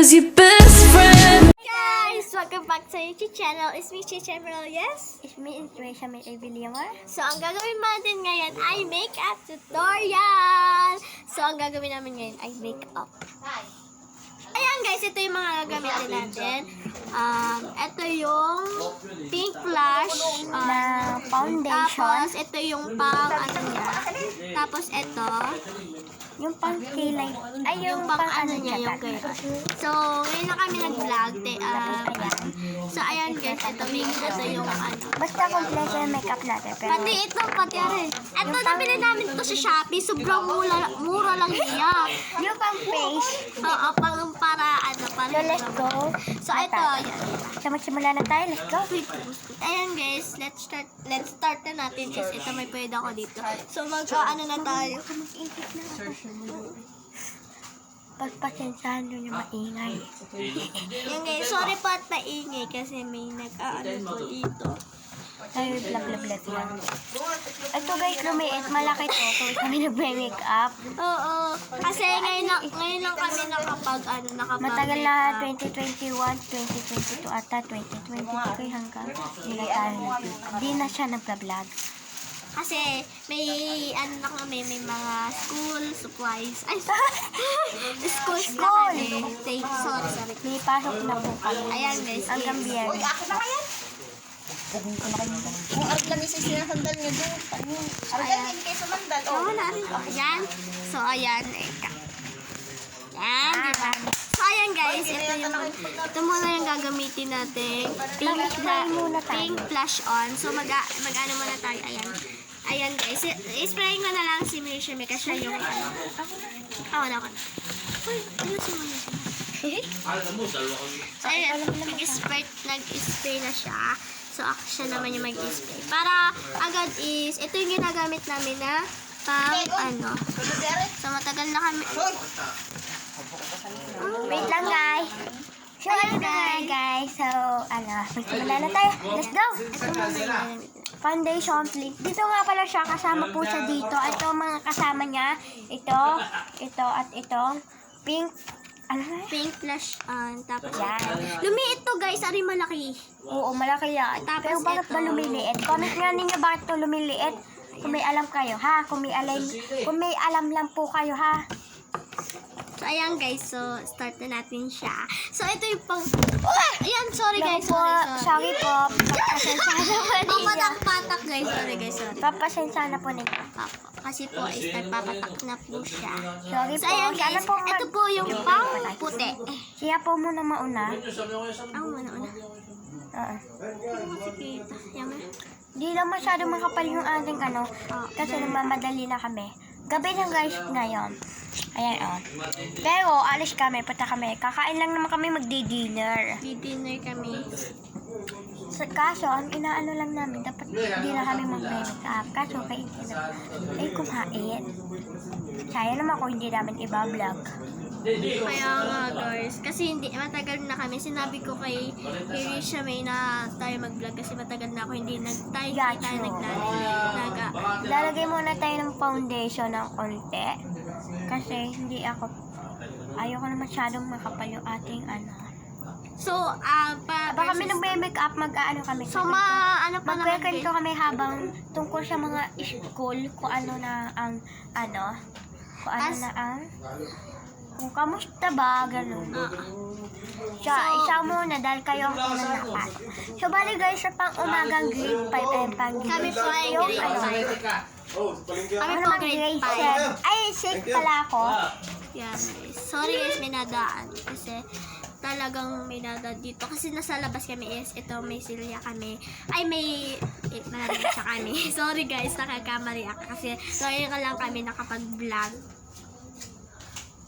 was your best friend. Guys, welcome back to YouTube channel. It's me, Chicha Yes. It's me, Inspiration May Villamar. So, ang gagawin natin ngayon ay makeup tutorial. So, ang gagawin namin ngayon ay makeup. Ayan guys, ito yung mga gagamitin natin. Ito yung pink blush Na foundation. Tapos, ito yung pang ano niya. Tapos, ito. Yung pang kilay. Ay, Yung pang ano niya, yung kaya. So, ngayon na kami nag-vlog. So, ayan guys, ito yung ano. Basta kompleto yung makeup natin. Pero Pati ito, pati rin. Ito, nabili namin ito sa Shopee. Sobrang mura lang niya. yung pang face. Oo, para ano, para. So, let's go. So, ito, ayan. So, magsimula na tayo. Let's go. Ayan guys, let's start na natin kasi ito may pwede ako dito. So, ano na tayo. Pagpasensyahan nyo yung maingay. Yan guys, sorry po at maingay kasi may nag-ano po dito. Tayo bla-bla-bla yan. Ito guys, lumiit. Malaki to. Kung kami nag-make-up. Oo, kasi ngayon lang kami nakapag. Matagal na 2021, 2022 ata, 2022 kay hanggang hindi na tayo hindi na siya nagpa-vlog. Kasi may ano na kami, may mga school supplies. Ay, schools na kami. Sorry. May pasok na po kami. Ayan guys. Hanggang biyernes. Kung arlamis ay sinasandal niya doon. Arlamis kayo sa mandal. Oo, narin. Ayan. So, ayan. Yan, di ba? So, ayan guys. Ito muna yung gagamitin natin. Pink blush on. So, mag-ano muna tayo. Ayan. Ayan guys. I-spray ko na lang si Mirishime kasi siya yung ano. Ako na. Uy, ayusin mo na siya. So, ayan. Nag-spray na siya. So, siya naman yung mag-spray. Para agad is, ito yung ginagamit namin na pang ano. So, matagal na kami. Wait lang guys. So, ayun na guys. So, magsimula na tayo. Let's go! Foundation flick. Dito nga pala siya. Kasama po siya dito. Ito mga kasama niya. Ito, at ito. Pink. Ano na? Pink blush on. Tapos, Yan. lumiit to guys. Ari malaki. Oo, malaki yan. Tapos Pero bakit ito. ba lumiliit? Comment nga ninyo bakit ito lumiliit. Kung may alam kayo, ha? Kung may alam lang po kayo, ha? So, ayan guys. So, start na natin siya. So, ito yung pang... Ayan, sorry guys. Sorry po. Papasensya na po ninyo. Papatak-patak guys. Sorry guys. Sorry. Papasensya na po ninyo. Kasi po is nagpapatak na po siya. Sorry So, po. ayan guys. Ito po yung pang puti. Siya po muna mauna. Ang una-una. Oo. Yan. Di lang masyado makapal yung ating kasi namamadali na kami. Gabi na guys ngayon. Ayan Pero alis kami, punta kami. Kakain lang naman kami magdi-dinner. Di-dinner kami. Kaso, ang inaano lang namin, dapat hindi na kami mag-make-up. Kaso, ay kumain. Sayang naman kung hindi namin iba-vlog. Kaya nga guys, kasi matagal na kami. Sinabi ko kay Risha May na tayo mag-vlog kasi matagal na ako hindi tayo naglaga. Lalagay muna tayo ng foundation ng konti. Kasi ayoko na masyadong makapal yung ating So, Baka kami nag-make up, kami. So, ano pa naman Magkwento kami habang tungkol sa mga school, kung ano na ang kung kamusta ba, ganun. Isa muna dahil kayo ang unang napat. So, bali guys, sa pang-umagang grade 5 ay pang-grade. Kami po ay grade 5. Kami po grade 5. 7. Ay, 6 pala ako. Yan guys. Sorry guys, may nadaan. Kasi talagang may nadaan dito. Kasi nasa labas kami is, ito may silya kami. Ay, may maraming sa kami. Sorry guys, nakakamari ako. Kasi ngayon ka lang kami nakapag-vlog.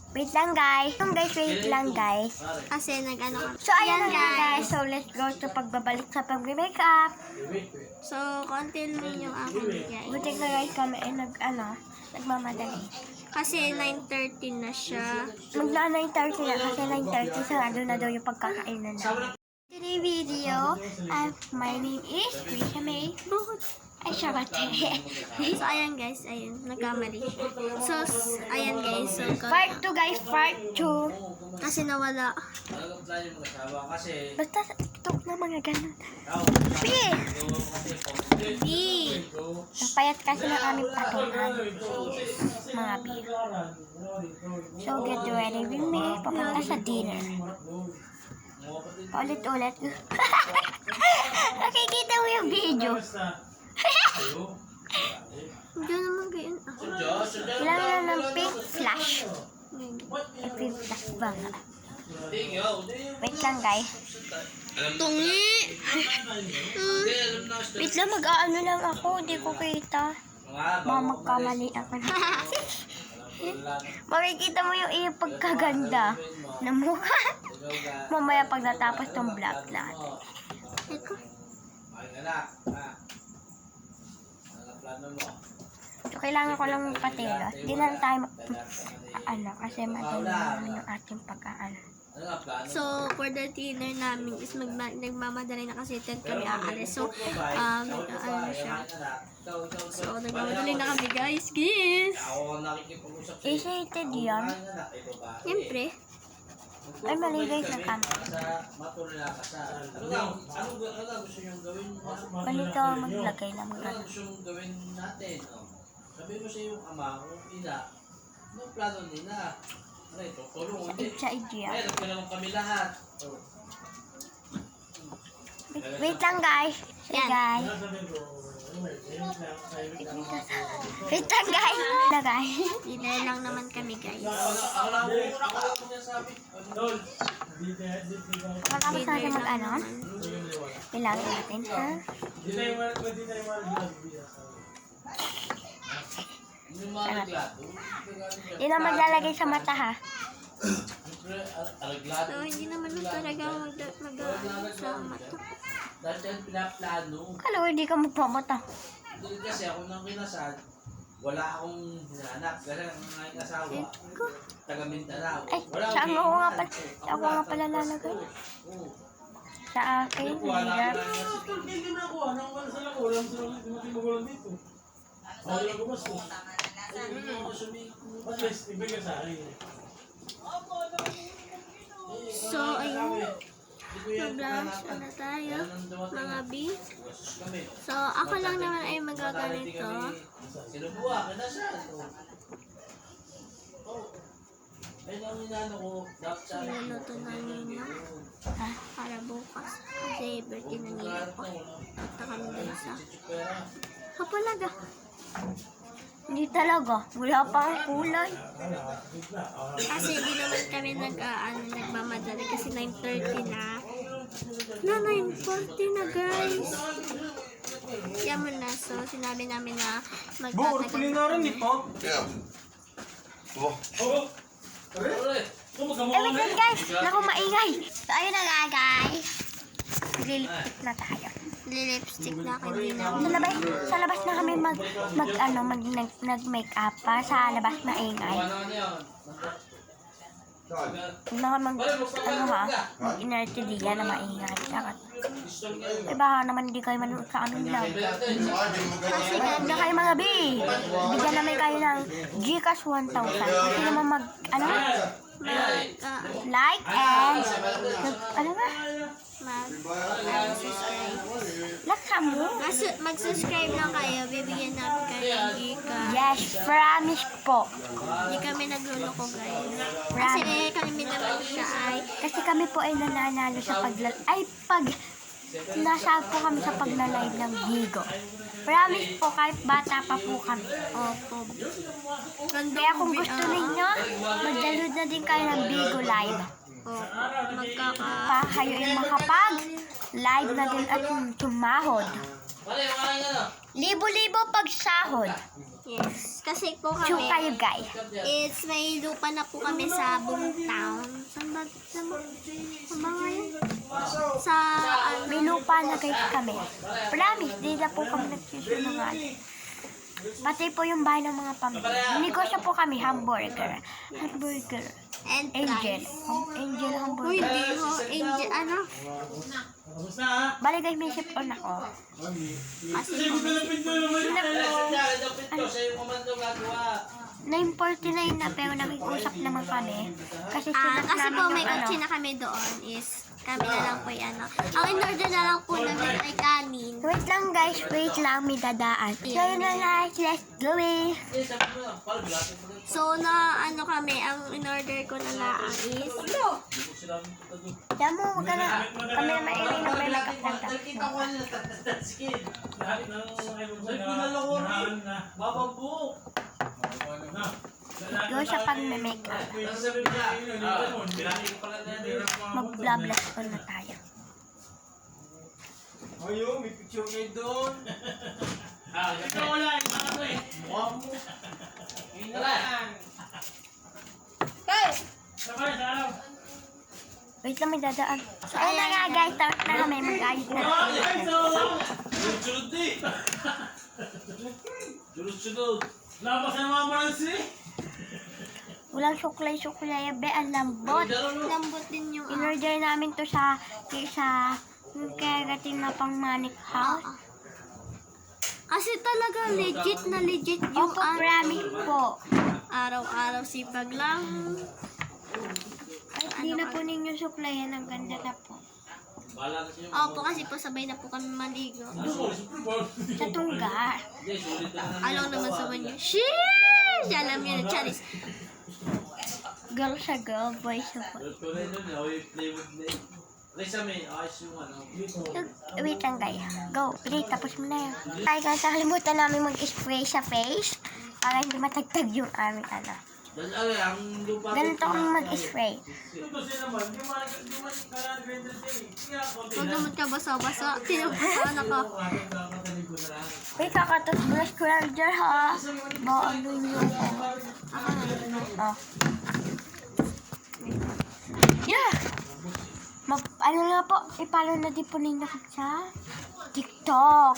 Wait lang guys. Wait lang guys. Kasi nag-ano kami. So, ayan na guys. So, let's go to pagbabalik sa pag-makeup. So, konti lang yung aking bigay. Buti ka guys kami ay nagmamadali. Kasi 9:30 na siya. Magla 9:30 na kasi 9:30 sarado na daw yung pagkakainan na. Today video, my name is Risha May. Ay, charot. So, ayan guys, ayun, nagkamali. So, ayan guys, so, Part 2 guys, part 2. kasi nawala. Basta sa TikTok na mga ganun. B! B. Napayat kasi ng aming patungan. Mga B. So, get ready with me. Papunta sa dinner. Paulit-ulit. Nakikita mo yung video. Hindi naman ganyan. Kailangan ng pink flash. Yung pink flash ba nga? Wait lang guys. Tungi! Wait lang, mag-aano lang ako. Hindi ko kita. Baka magkamali ako na. Makikita mo yung iyong pagkaganda na mukha. Mamaya pag natapos tong vlog natin. Eko. So, kailangan ko lang patelo. Hindi na tayo kasi madali namin yung ating pag-aano. So, for the dinner namin is nagmamadali na kasi 10 kami aalis. So, nag-ano siya. So, nagmamadali na kami guys. Kiss! Excited yan. Siyempre. Ay, mali guys, nagkanta. Ganito maglagay lang gano'n. Sabi mo sa iyong ama, kung ina, anong plano nila? Ano ito? Tulungan din. Sa idea. Ay, nagpila naman kami lahat. Wait lang guys. Hey guys. Wait lang guys. Na guys. Dinner lang naman kami guys. Ako lang muna ako niya sabi. Matapos natin mag-ano. Kailangan natin ha. Yung mga reglado. Yun ang maglalagay sa mata ha. Reglado. So, hindi naman talaga mag-ano sa mata. Dahil yan pinaplano. Kala ko hindi ka magpamata. Hindi kasi ako nang kinasal, wala akong hinahanap. Kasi ang mga asawa, taga Mindanao. Ay, saan ako nga pala? Saan ako nga pala lalagay? Oo. Sa akin. Wala Hirap. na yan. So, ayun. Mag-blush na tayo, mga B. So, ako lang naman ay magaganito. Sinubuha ka na siya. Ayun ang inano ko. Dapat sa akin. Niluto na nina. Para bukas. Kasi birthday na nila ko. Punta kami dun sa Hapalaga. Hindi talaga. Wala pa ang kulay. Kasi di naman kami nagmamadali kasi 9:30 na. Na 9:40 na guys. Yan mo na. So, sinabi namin na magtatagal. Eh, wait lang guys. Naku, maingay. So, ayun na nga guys. Maglilipstick na tayo. Lipstick na hindi na. Sa labas na kami nag-make up pa. Sa labas maingay. Hindi na kami mag-inerte diya na maingay. Dapat. Eh, baka naman hindi kayo manood sa aming vlog. Manood na kayo mga B. Bigyan namin kayo ng Gcash 1,000. Kasi naman like and Subscribe. laksa mo. Mag-subscribe lang kayo. Bibigyan namin kayo ng Gcash. Yes, promise po. Hindi kami nagluloko guys. Kasi kami naman siya ay Kasi kami po ay nananalo sa pag nasa po kami sa pagla-live ng Bigo. Promise po, kahit bata pa po kami. opo. Kaya kung gusto ninyo, mag-download na din kayo ng Bigo Live. Pa kayo yung makapag-live na din at tumahod. Libo-libo pagsahod. Yes. Kasi po Chew kami, kayo guys. may lupa na po kami sa buong town. Saan ba ngayon? Sa, May lupa na guys kami. Promise, di na po kami nagsisinungan. Pati po yung bahay ng mga pamilya. Negosyo po kami, hamburger. and Angel. fries. Angel Uy, hamburger. hindi ho. Angel, ano? Bali guys, may sip on ako. Kasi po, Siya yung kumandong nagawa. 9:49 na pero nag-usap naman kami. Kasi sinat kasi po namin may yung kotse na kami doon is kami na lang po yung ano. Ang in-order na lang po namin ay kanin. Wait lang guys, wait lang, may dadaan. So yun na guys, let's go eh. So na ano kami, ang in-order ko na lang is Diyan mo, huwag ka na. Kami na maingay na may magkakanta. Nakita ko kanina skin. May pinaloko rin. Babambuk. Go sa pag-make-up. Tapos sabi niya, pinali ko pala na din. Mag-blablas ko na tayo. Ayun, may picture kayo doon. Ito wala, yung mga to eh. Mukha mo. Tara. Wait lang, may dadaan. So ayun na nga guys, tapos na kami mag-ayos na. Sunod eh. Sunod. Labas na mga maransi. Walang suklay-suklay, be, ang lambot. lambot din yung In-order namin to sa kagating na pang Manic House. Kasi talaga legit yung Opo, promise po. araw-araw sipag lang. Ay, hindi na po ninyo suklayan, ang ganda na po. Opo, kasi po sabay na po kami maligo. Sa tungga. Alam naman sa banyo. Sheesh! Alam yun, Charis. Girl sa girl, boy sa boy. Wait lang guys. Go, play, tapos mo na yan. Ay guys, nakalimutan namin mag-spray sa face para hindi matagtag yung aming ano. Ganito kami mag-spray. Huwag naman ka basa-basa. Tinapasaan ako. Wait, kakatutbrush ko lang dyan ha. Baka ano yun. Oh. Yeah! Ano nga po, ipalo na din po ninyo sa TikTok.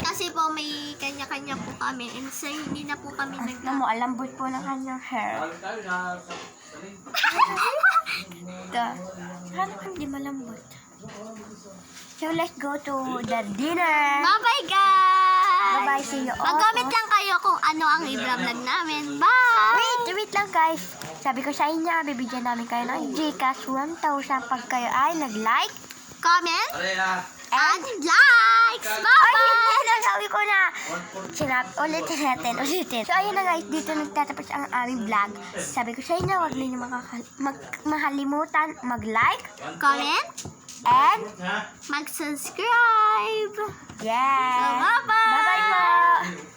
Kasi po may kanya-kanya po kami. And so, hindi na po kami Alam mo, alambot po ng kanyang hair. Ano kung di malambot? So, let's go to the dinner. Bye-bye, guys! Bye-bye, see you all. Mag-comment lang kayo kung ano ang i-vlog namin. Bye! Wait lang guys. Sabi ko sa inyo, bibigyan namin kayo ng Gcash 1,000 pag kayo ay nag-like, Comment and and likes! Bye-bye! Ay, sabi ko na. Ulitin natin. So, ayun na guys, dito nagtatapos ang aming vlog. Sabi ko sa inyo, huwag ninyo makalimutan mag-like, Comment and mag-subscribe! yeah. So, bye-bye! Bye-bye po!